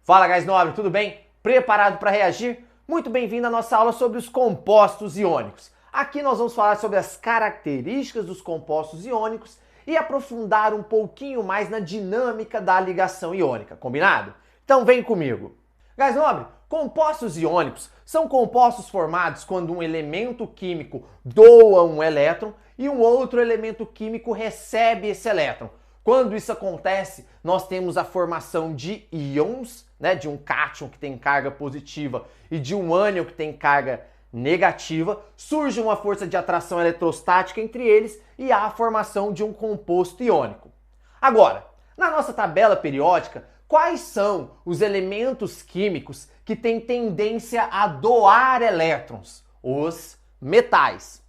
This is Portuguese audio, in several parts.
Fala, gás nobre, tudo bem? Preparado para reagir? Muito bem-vindo à nossa aula sobre os compostos iônicos. Aqui nós vamos falar sobre as características dos compostos iônicos e aprofundar um pouquinho mais na dinâmica da ligação iônica, combinado? Então vem comigo. Gás nobre, compostos iônicos são compostos formados quando um elemento químico doa um elétron e um outro elemento químico recebe esse elétron. Quando isso acontece, nós temos a formação de íons, de um cátion que tem carga positiva e de um ânion que tem carga negativa, surge uma força de atração eletrostática entre eles e há a formação de um composto iônico. Agora, na nossa tabela periódica, quais são os elementos químicos que têm tendência a doar elétrons? Os metais.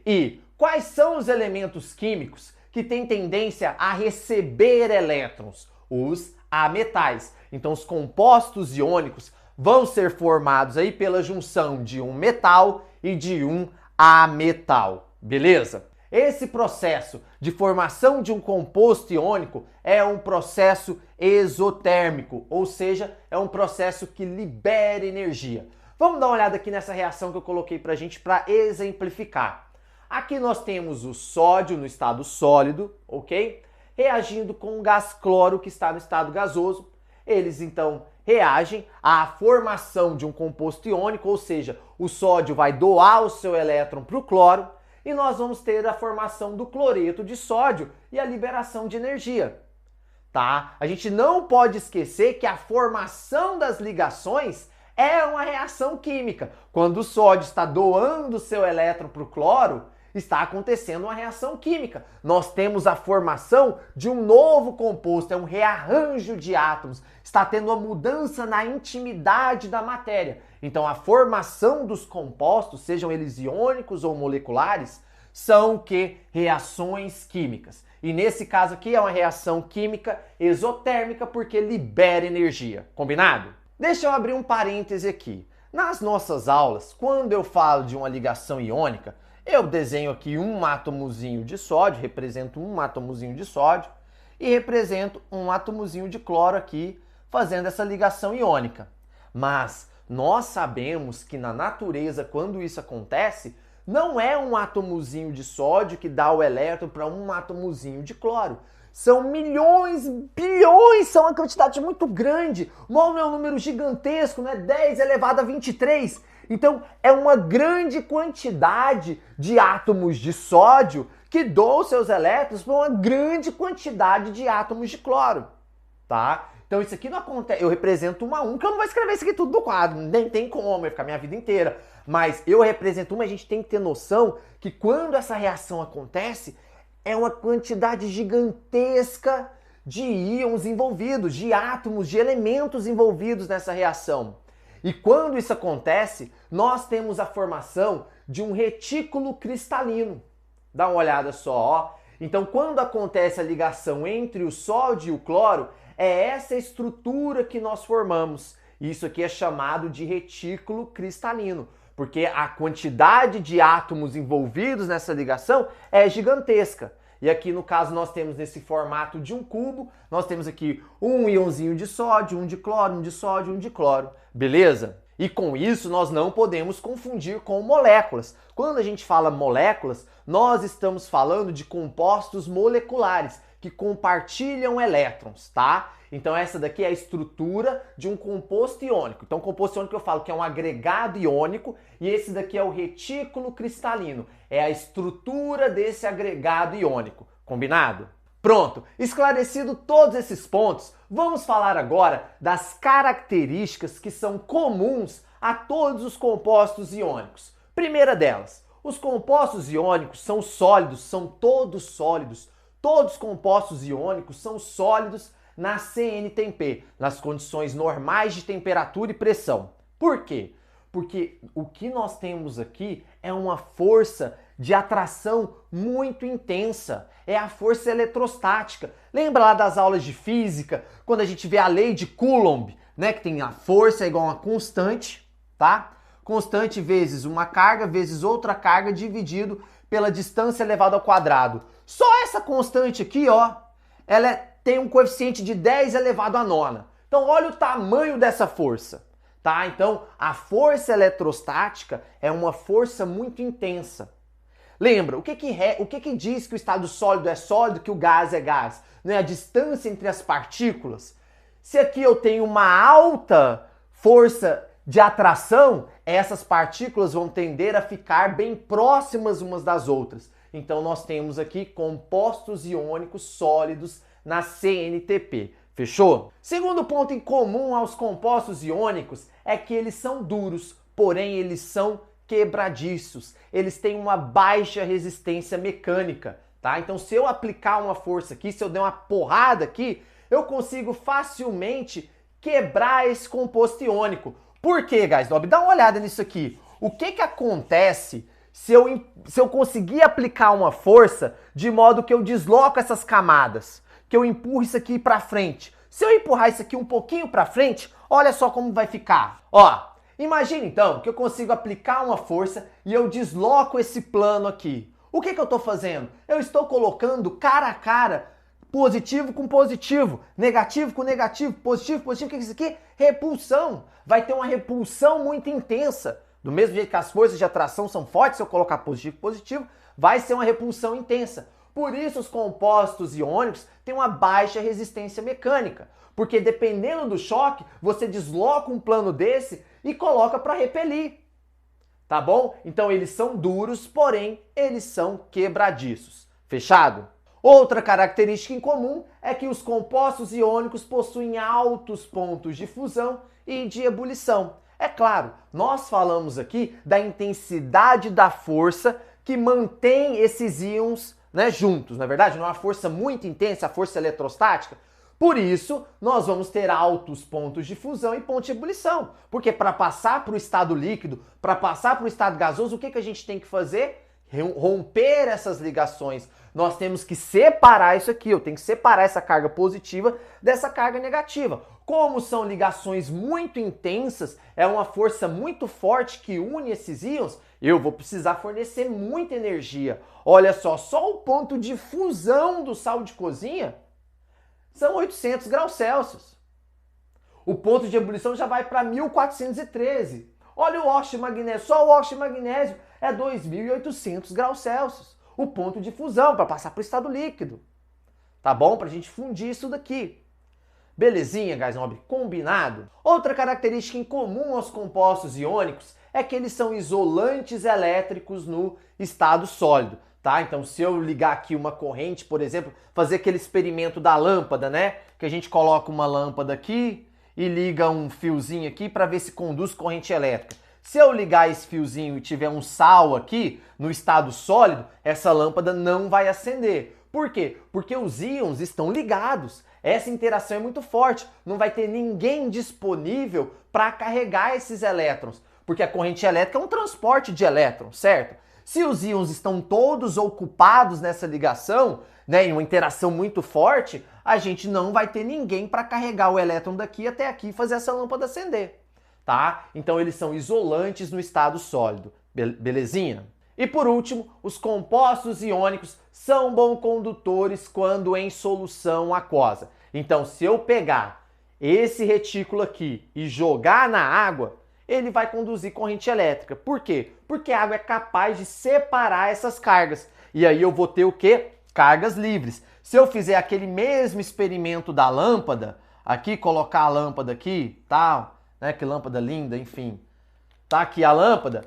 E quais são os elementos químicos que têm tendência a receber elétrons? Os ametais. Então, os compostos iônicos vão ser formados aí pela junção de um metal e de um ametal, beleza? Esse processo de formação de um composto iônico é um processo exotérmico, ou seja, é um processo que libera energia. Vamos dar uma olhada aqui nessa reação que eu coloquei pra gente para exemplificar. Aqui nós temos o sódio no estado sólido, ok? Reagindo com o gás cloro que está no estado gasoso. Eles então reagem à formação de um composto iônico, ou seja, o sódio vai doar o seu elétron para o cloro e nós vamos ter a formação do cloreto de sódio e a liberação de energia. Tá? A gente não pode esquecer que a formação das ligações é uma reação química. Quando o sódio está doando o seu elétron para o cloro, está acontecendo uma reação química. Nós temos a formação de um novo composto, é um rearranjo de átomos. Está tendo uma mudança na intimidade da matéria. Então a formação dos compostos, sejam eles iônicos ou moleculares, são que reações químicas. E nesse caso aqui é uma reação química exotérmica porque libera energia. Combinado? Deixa eu abrir um parêntese aqui. Nas nossas aulas, quando eu falo de uma ligação iônica, eu desenho aqui um átomozinho de sódio, represento um átomozinho de sódio e represento um átomozinho de cloro aqui, fazendo essa ligação iônica. Mas nós sabemos que na natureza, quando isso acontece, não é um átomozinho de sódio que dá o elétron para um átomozinho de cloro. São milhões, bilhões, são uma quantidade muito grande. Mol é um número gigantesco, 10 elevado a 23. Então, é uma grande quantidade de átomos de sódio que doam seus elétrons para uma grande quantidade de átomos de cloro, tá? Então, isso aqui não acontece. Eu represento uma a um, que eu não vou escrever isso aqui tudo no quadro, nem tem como, vai ficar minha vida inteira. Mas eu represento uma, a gente tem que ter noção que quando essa reação acontece, é uma quantidade gigantesca de íons envolvidos, de átomos, de elementos envolvidos nessa reação. E quando isso acontece, nós temos a formação de um retículo cristalino. Dá uma olhada só, ó. Então, quando acontece a ligação entre o sódio e o cloro, é essa estrutura que nós formamos. Isso aqui é chamado de retículo cristalino, porque a quantidade de átomos envolvidos nessa ligação é gigantesca. E aqui, no caso, nós temos nesse formato de um cubo, nós temos aqui um íonzinho de sódio, um de cloro, um de sódio, um de cloro. Beleza? E com isso, nós não podemos confundir com moléculas. Quando a gente fala moléculas, nós estamos falando de compostos moleculares que compartilham elétrons, tá? Então essa daqui é a estrutura de um composto iônico. Então composto iônico eu falo que é um agregado iônico e esse daqui é o retículo cristalino. É a estrutura desse agregado iônico. Combinado? Pronto, esclarecido todos esses pontos, vamos falar agora das características que são comuns a todos os compostos iônicos. Primeira delas, os compostos iônicos são sólidos, são todos sólidos. Todos os compostos iônicos são sólidos na CNTP, nas condições normais de temperatura e pressão. Por quê? Porque o que nós temos aqui é uma força de atração muito intensa. É a força eletrostática. Lembra lá das aulas de física, quando a gente vê a lei de Coulomb, que tem a força igual a uma constante, tá? Constante vezes uma carga vezes outra carga dividido pela distância elevada ao quadrado. Só essa constante aqui, ó, ela tem um coeficiente de 10 elevado à nona. Então olha o tamanho dessa força, tá? Então a força eletrostática é uma força muito intensa. Lembra, o que diz que o estado sólido é sólido, que o gás é gás? Não é a distância entre as partículas? Se aqui eu tenho uma alta força de atração, essas partículas vão tender a ficar bem próximas umas das outras. Então nós temos aqui compostos iônicos sólidos na CNTP. Fechou? Segundo ponto em comum aos compostos iônicos é que eles são duros, porém eles são quebradiços. Eles têm uma baixa resistência mecânica, tá? Então se eu aplicar uma força aqui, se eu der uma porrada aqui, eu consigo facilmente quebrar esse composto iônico. Por quê, guys? Dá uma olhada nisso aqui. O que acontece se eu conseguir aplicar uma força de modo que eu desloco essas camadas, que eu empurro isso aqui para frente? Se eu empurrar isso aqui um pouquinho para frente, olha só como vai ficar. Ó, imagina então que eu consigo aplicar uma força e eu desloco esse plano aqui. O que eu estou fazendo? Eu estou colocando cara a cara positivo com positivo, negativo com negativo, positivo, positivo. O que é isso aqui? Repulsão. Vai ter uma repulsão muito intensa. Do mesmo jeito que as forças de atração são fortes, se eu colocar positivo com positivo, vai ser uma repulsão intensa. Por isso os compostos iônicos têm uma baixa resistência mecânica. Porque dependendo do choque, você desloca um plano desse e coloca para repelir. Tá bom? Então eles são duros, porém eles são quebradiços. Fechado? Outra característica em comum é que os compostos iônicos possuem altos pontos de fusão e de ebulição. É claro, nós falamos aqui da intensidade da força que mantém esses íons, juntos, na verdade, não é uma força muito intensa, a força eletrostática. Por isso, nós vamos ter altos pontos de fusão e pontos de ebulição. Porque para passar para o estado líquido, para passar para o estado gasoso, o que a gente tem que fazer? Romper essas ligações. Nós temos que separar isso aqui, eu tenho que separar essa carga positiva dessa carga negativa. Como são ligações muito intensas, é uma força muito forte que une esses íons, eu vou precisar fornecer muita energia. Olha só o ponto de fusão do sal de cozinha são 800 graus Celsius. O ponto de ebulição já vai para 1413. Olha o óxido de magnésio, só o óxido de magnésio é 2.800 graus Celsius. O ponto de fusão para passar para o estado líquido. Tá bom? Para a gente fundir isso daqui. Belezinha, guys nobre? Combinado? Outra característica em comum aos compostos iônicos é que eles são isolantes elétricos no estado sólido. Tá? Então, se eu ligar aqui uma corrente, por exemplo, fazer aquele experimento da lâmpada, que a gente coloca uma lâmpada aqui e liga um fiozinho aqui para ver se conduz corrente elétrica. Se eu ligar esse fiozinho e tiver um sal aqui no estado sólido, essa lâmpada não vai acender. Por quê? Porque os íons estão ligados. Essa interação é muito forte. Não vai ter ninguém disponível para carregar esses elétrons. Porque a corrente elétrica é um transporte de elétrons, certo? Se os íons estão todos ocupados nessa ligação, em uma interação muito forte, a gente não vai ter ninguém para carregar o elétron daqui até aqui e fazer essa lâmpada acender. Tá? Então eles são isolantes no estado sólido. Belezinha? E por último, os compostos iônicos são bons condutores quando em solução aquosa. Então, se eu pegar esse retículo aqui e jogar na água, ele vai conduzir corrente elétrica. Por quê? Porque a água é capaz de separar essas cargas. E aí eu vou ter o quê? Cargas livres. Se eu fizer aquele mesmo experimento da lâmpada, aqui, colocar a lâmpada aqui, tal, que lâmpada linda, enfim. Tá aqui a lâmpada.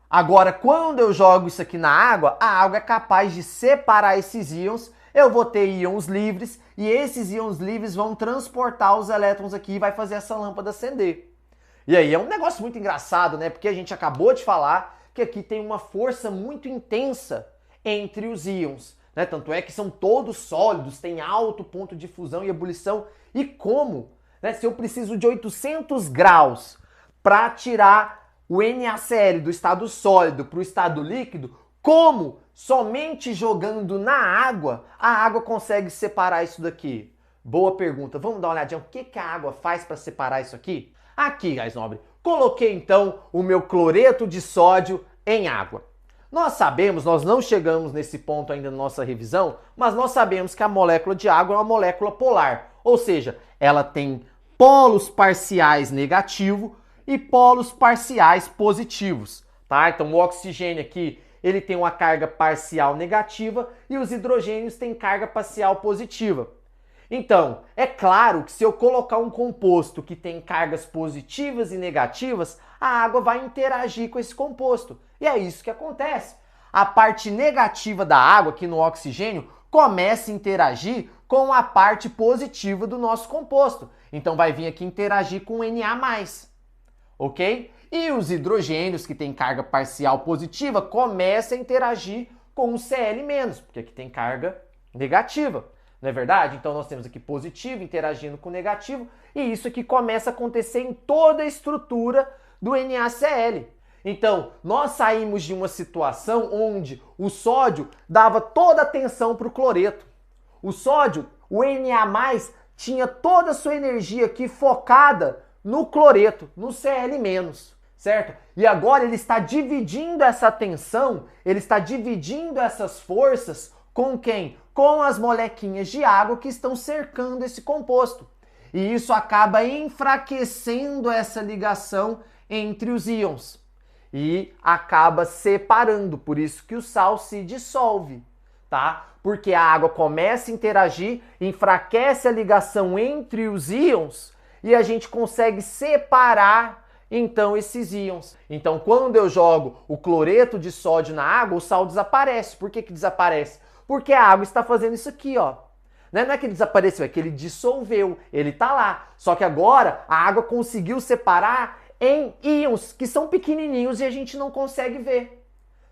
Agora, quando eu jogo isso aqui na água, a água é capaz de separar esses íons. Eu vou ter íons livres e esses íons livres vão transportar os elétrons aqui e vai fazer essa lâmpada acender. E aí é um negócio muito engraçado, porque a gente acabou de falar que aqui tem uma força muito intensa entre os íons. Tanto é que são todos sólidos, tem alto ponto de fusão e ebulição. E como? Se eu preciso de 800 graus para tirar o NaCl do estado sólido para o estado líquido, como somente jogando na água, a água consegue separar isso daqui? Boa pergunta. Vamos dar uma olhadinha. O que a água faz para separar isso aqui? Aqui, guys nobre, coloquei então o meu cloreto de sódio em água. Nós sabemos, nós não chegamos nesse ponto ainda na nossa revisão, mas nós sabemos que a molécula de água é uma molécula polar, ou seja, ela tem polos parciais negativos e polos parciais positivos, tá? Então o oxigênio aqui, ele tem uma carga parcial negativa e os hidrogênios têm carga parcial positiva. Então, é claro que se eu colocar um composto que tem cargas positivas e negativas, a água vai interagir com esse composto. E é isso que acontece. A parte negativa da água, aqui no oxigênio, começa a interagir com a parte positiva do nosso composto. Então vai vir aqui interagir com o Na+, ok? E os hidrogênios, que têm carga parcial positiva, começam a interagir com o Cl-, porque aqui tem carga negativa. Não é verdade? Então nós temos aqui positivo interagindo com negativo e isso aqui começa a acontecer em toda a estrutura do NaCl. Então, nós saímos de uma situação onde o sódio dava toda a atenção para o cloreto. O sódio, o Na+, tinha toda a sua energia aqui focada no cloreto, no Cl-, certo? E agora ele está dividindo essa atenção, ele está dividindo essas forças com quem? Com as molequinhas de água que estão cercando esse composto. E isso acaba enfraquecendo essa ligação entre os íons. E acaba separando, por isso que o sal se dissolve, tá? Porque a água começa a interagir, enfraquece a ligação entre os íons e a gente consegue separar então esses íons. Então quando eu jogo o cloreto de sódio na água, o sal desaparece. Por que que desaparece? Porque a água está fazendo isso aqui, ó. Não é que ele desapareceu, é que ele dissolveu, ele tá lá. Só que agora a água conseguiu separar em íons que são pequenininhos e a gente não consegue ver,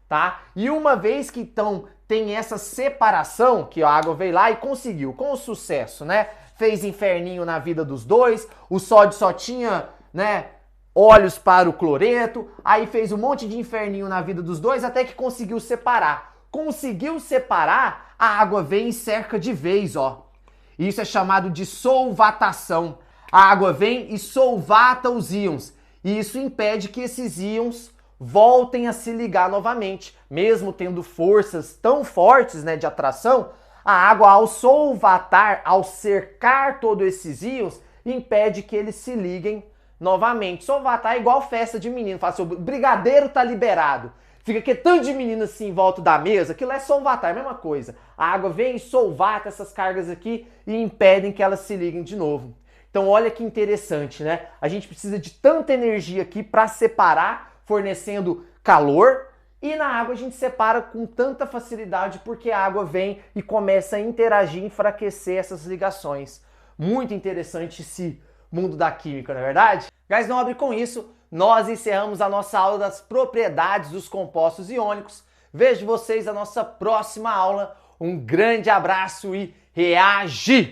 tá? E uma vez que então tem essa separação, que a água veio lá e conseguiu, com sucesso, né? Fez inferninho na vida dos dois, o sódio só tinha, né, olhos para o cloreto, aí fez um monte de inferninho na vida dos dois até que conseguiu separar. Conseguiu separar, a água vem e cerca de vez, ó. Isso é chamado de solvatação. A água vem e solvata os íons. E isso impede que esses íons voltem a se ligar novamente. Mesmo tendo forças tão fortes, né, de atração, a água, ao solvatar, ao cercar todos esses íons, impede que eles se liguem novamente. Solvatar é igual festa de menino. Fala assim, o brigadeiro tá liberado. Fica aquele tanto de menino assim em volta da mesa, aquilo é solvatar, é a mesma coisa. A água vem e solvata essas cargas aqui e impedem que elas se liguem de novo. Então olha que interessante, né? A gente precisa de tanta energia aqui para separar, fornecendo calor, e na água a gente separa com tanta facilidade porque a água vem e começa a interagir, enfraquecer essas ligações. Muito interessante esse mundo da química, não é verdade? Gás nobre, com isso, nós encerramos a nossa aula das propriedades dos compostos iônicos. Vejo vocês na nossa próxima aula. Um grande abraço e reage!